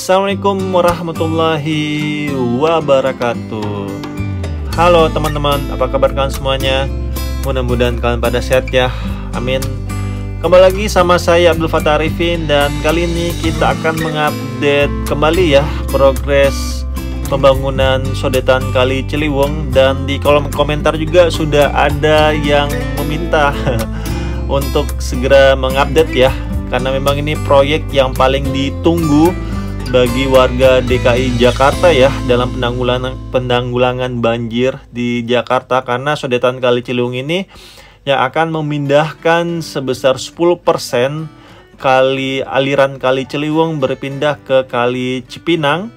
Assalamualaikum warahmatullahi wabarakatuh. Halo teman-teman, apa kabar kalian semuanya? Mudah-mudahan kalian pada sehat ya, amin. Kembali lagi sama saya Abdul Fattah Arifin, dan kali ini kita akan mengupdate kembali ya progres pembangunan sodetan Kali Ciliwung. Dan di kolom komentar juga sudah ada yang meminta untuk segera mengupdate ya, karena memang ini proyek yang paling ditunggu bagi warga DKI Jakarta ya dalam penanggulangan banjir di Jakarta, karena sodetan Kali Ciliwung ini yang akan memindahkan sebesar 10% aliran Kali Ciliwung berpindah ke Kali Cipinang.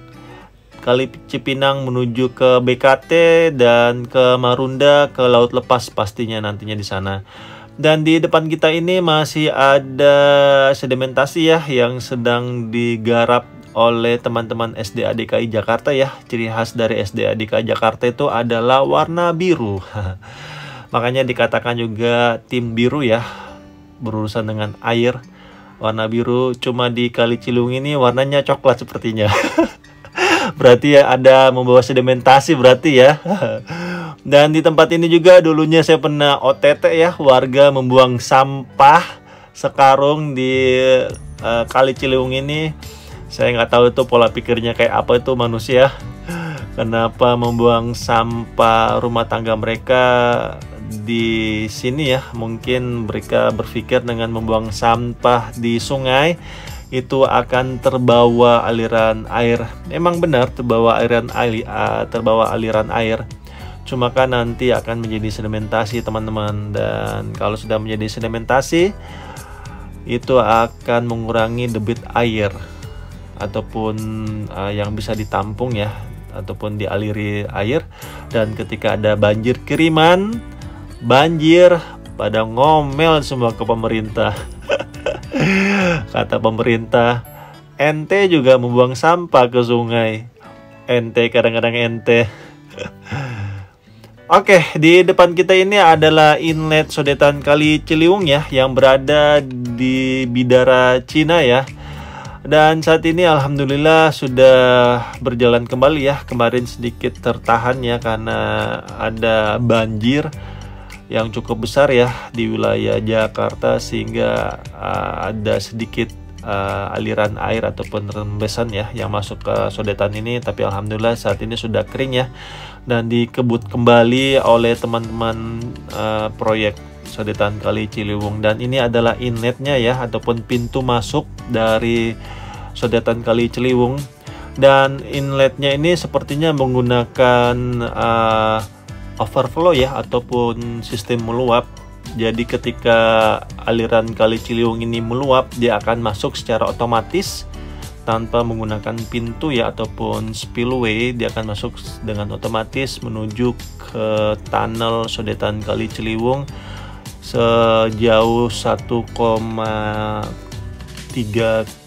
Kali Cipinang menuju ke BKT dan ke Marunda, ke Laut Lepas pastinya nantinya di sana. Dan di depan kita ini masih ada sedimentasi ya yang sedang digarap oleh teman-teman SDA DKI Jakarta ya. Ciri khas dari SDA DKI Jakarta itu adalah warna biru. Makanya dikatakan juga tim biru ya, berurusan dengan air. Warna biru, cuma di Kali Ciliwung ini warnanya coklat sepertinya. Berarti ya ada membawa sedimentasi berarti ya. Dan di tempat ini juga dulunya saya pernah OTT ya, warga membuang sampah sekarung di Kali Ciliwung ini. Saya nggak tahu itu pola pikirnya kayak apa itu manusia. Kenapa membuang sampah rumah tangga mereka di sini ya? Mungkin mereka berpikir dengan membuang sampah di sungai itu akan terbawa aliran air. Memang benar terbawa aliran air. Cuma kan nanti akan menjadi sedimentasi teman-teman. Dan kalau sudah menjadi sedimentasi, itu akan mengurangi debit air ataupun yang bisa ditampung ya, ataupun dialiri air. Dan ketika ada banjir kiriman, banjir pada ngomel semua ke pemerintah. Kata pemerintah, ente juga membuang sampah ke sungai. Ente kadang-kadang ente. Oke, di depan kita ini adalah inlet sodetan Kali Ciliwung ya, yang berada di Bidara Cina ya. Dan saat ini alhamdulillah sudah berjalan kembali ya. Kemarin sedikit tertahan ya karena ada banjir yang cukup besar ya di wilayah Jakarta, sehingga ada sedikit aliran air ataupun rembesan ya yang masuk ke sodetan ini. Tapi alhamdulillah saat ini sudah kering ya, dan dikebut kembali oleh teman-teman proyek sodetan Kali Ciliwung. Dan ini adalah inletnya ya, ataupun pintu masuk dari sodetan Kali Ciliwung. Dan inletnya ini sepertinya menggunakan overflow ya, ataupun sistem meluap. Jadi ketika aliran Kali Ciliwung ini meluap, dia akan masuk secara otomatis tanpa menggunakan pintu ya, ataupun spillway. Dia akan masuk dengan otomatis menuju ke tunnel sodetan Kali Ciliwung sejauh 1,3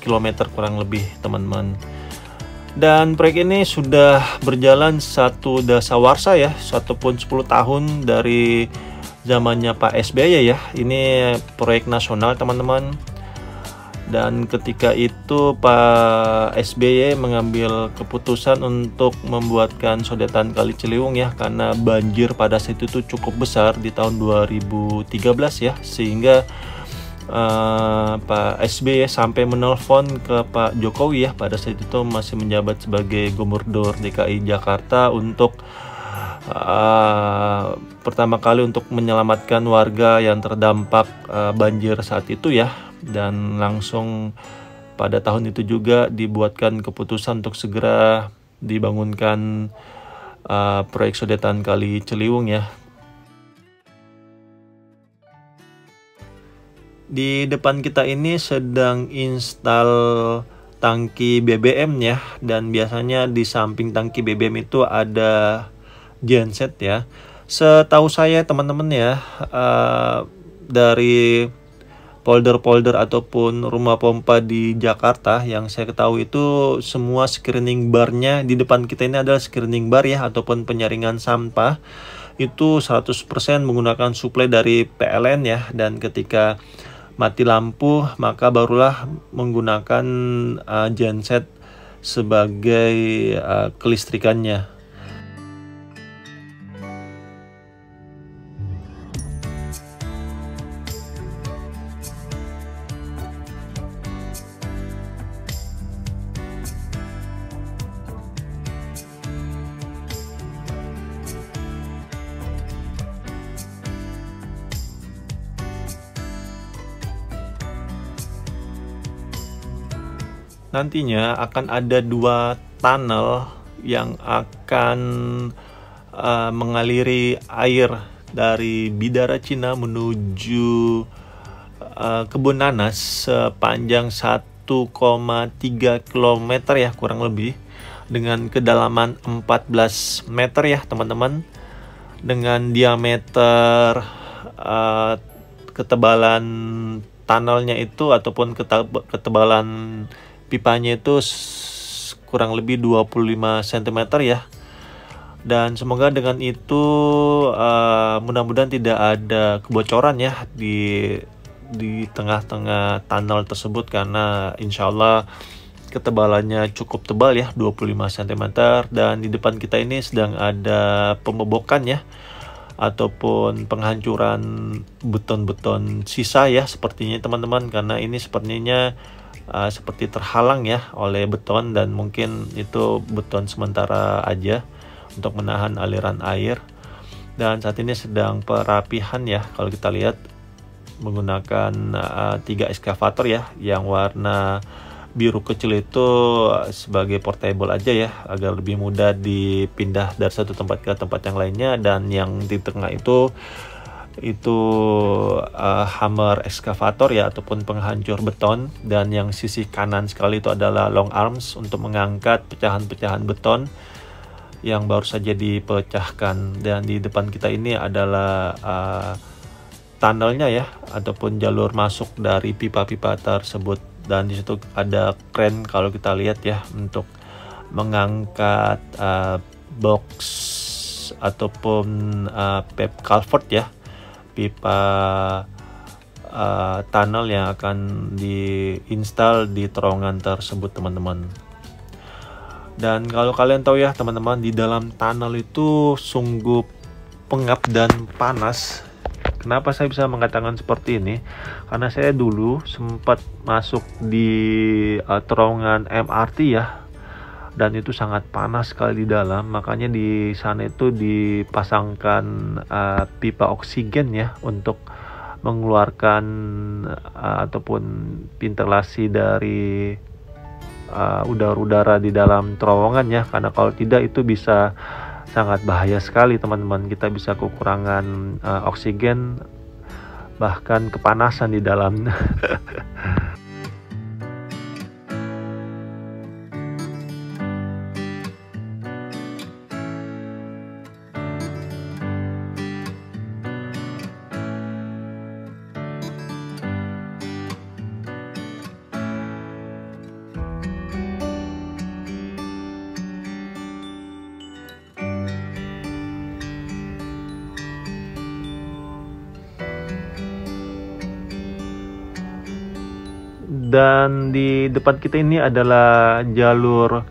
km kurang lebih teman-teman. Dan proyek ini sudah berjalan satu dasawarsa ya, ataupun 10 tahun dari zamannya Pak SBY ya. Ini proyek nasional teman-teman. Dan ketika itu Pak SBY mengambil keputusan untuk membuatkan sodetan Kali Ciliwung ya, karena banjir pada saat itu cukup besar di tahun 2013 ya, sehingga Pak SBY sampai menelpon ke Pak Jokowi ya, pada saat itu masih menjabat sebagai Gubernur DKI Jakarta, untuk pertama kali untuk menyelamatkan warga yang terdampak banjir saat itu ya. Dan langsung pada tahun itu juga dibuatkan keputusan untuk segera dibangunkan proyek sodetan Kali Ciliwung ya. Di depan kita ini sedang install tangki BBM ya, dan biasanya di samping tangki BBM itu ada genset ya. Setahu saya teman-teman ya, dari polder-polder ataupun rumah pompa di Jakarta yang saya ketahui itu semua screening barnya di depan kita ini adalah screening bar ya, ataupun penyaringan sampah. Itu 100% menggunakan suplai dari PLN ya. Dan ketika mati lampu maka barulah menggunakan genset sebagai kelistrikannya. Nantinya akan ada 2 tunnel yang akan mengaliri air dari Bidara Cina menuju kebun nanas sepanjang 1,3 km ya kurang lebih, dengan kedalaman 14 meter ya teman-teman, dengan diameter ketebalan tunnelnya itu ataupun ketebalan pipanya itu kurang lebih 25 cm ya. Dan semoga dengan itu mudah-mudahan tidak ada kebocoran ya di tengah-tengah tunnel tersebut, karena insya Allah ketebalannya cukup tebal ya, 25 cm. Dan di depan kita ini sedang ada pembobokan ya, ataupun penghancuran beton-beton sisa ya sepertinya teman-teman, karena ini sepertinya seperti terhalang ya oleh beton, dan mungkin itu beton sementara aja untuk menahan aliran air. Dan saat ini sedang perapihan ya, kalau kita lihat menggunakan 3 eskavator ya, yang warna biru kecil itu sebagai portable aja ya, agar lebih mudah dipindah dari satu tempat ke tempat yang lainnya. Dan yang di tengah itu hammer excavator ya, ataupun penghancur beton. Dan yang sisi kanan sekali itu adalah long arms untuk mengangkat pecahan-pecahan beton yang baru saja dipecahkan. Dan di depan kita ini adalah tunnelnya ya, ataupun jalur masuk dari pipa-pipa tersebut. Dan di situ ada kren kalau kita lihat ya, untuk mengangkat box ataupun pipe culvert ya, pipa tunnel yang akan diinstal di terowongan tersebut teman-teman. Dan kalau kalian tahu ya teman-teman, di dalam tunnel itu sungguh pengap dan panas. Kenapa saya bisa mengatakan seperti ini? Karena saya dulu sempat masuk di terowongan MRT ya, dan itu sangat panas sekali di dalam. Makanya di sana itu dipasangkan pipa oksigen ya, untuk mengeluarkan ataupun ventilasi dari udara-udara di dalam terowongan ya. Karena kalau tidak itu bisa sangat bahaya sekali teman-teman, kita bisa kekurangan oksigen, bahkan kepanasan di dalam. Dan di depan kita ini adalah jalur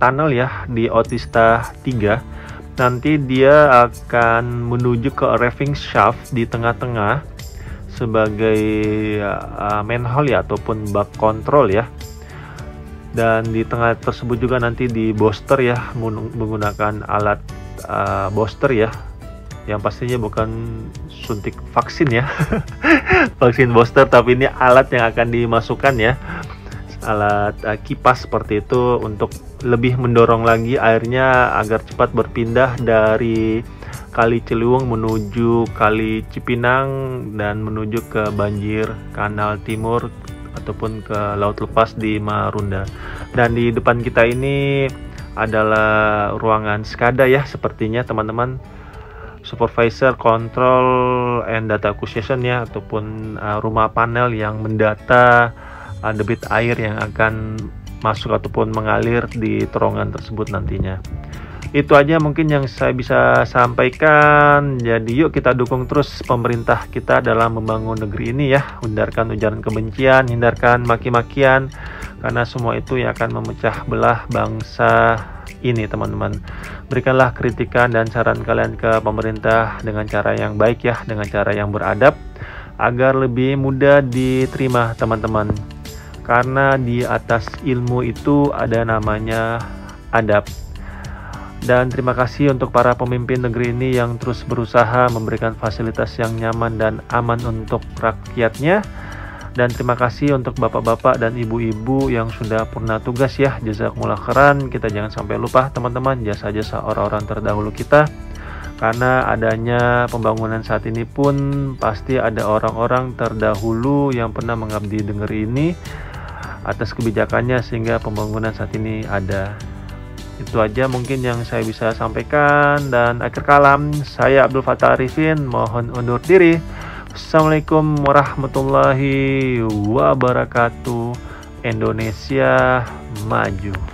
tunnel ya, di Otista 3. Nanti dia akan menuju ke raving shaft di tengah-tengah sebagai manhole ya, ataupun bak kontrol ya. Dan di tengah tersebut juga nanti di booster ya, menggunakan alat booster ya, yang pastinya bukan suntik vaksin ya, vaksin booster, tapi ini alat yang akan dimasukkan ya, alat kipas seperti itu, untuk lebih mendorong lagi airnya agar cepat berpindah dari Kali Ciliwung menuju Kali Cipinang dan menuju ke banjir Kanal Timur ataupun ke Laut Lepas di Marunda. Dan di depan kita ini adalah ruangan SCADA ya, sepertinya teman-teman, Supervisor Control and Data Acquisition ya, ataupun rumah panel yang mendata debit air yang akan masuk ataupun mengalir di terowongan tersebut nantinya. Itu aja mungkin yang saya bisa sampaikan. Jadi yuk kita dukung terus pemerintah kita dalam membangun negeri ini ya. Hindarkan ujaran kebencian, hindarkan maki-makian, karena semua itu yang akan memecah belah bangsa ini, teman-teman. Berikanlah kritikan dan saran kalian ke pemerintah dengan cara yang baik ya, dengan cara yang beradab, agar lebih mudah diterima, teman-teman. Karena di atas ilmu itu ada namanya adab. Dan terima kasih untuk para pemimpin negeri ini yang terus berusaha memberikan fasilitas yang nyaman dan aman untuk rakyatnya. Dan terima kasih untuk bapak-bapak dan ibu-ibu yang sudah purna tugas ya. Jazakumullah khairan. Kita jangan sampai lupa, teman-teman, jasa-jasa orang-orang terdahulu kita. Karena adanya pembangunan saat ini pun pasti ada orang-orang terdahulu yang pernah mengabdi di negeri ini atas kebijakannya sehingga pembangunan saat ini ada. Itu aja mungkin yang saya bisa sampaikan, dan akhir kalam saya Abdul Fattah Arifin mohon undur diri. Assalamualaikum warahmatullahi wabarakatuh. Indonesia maju.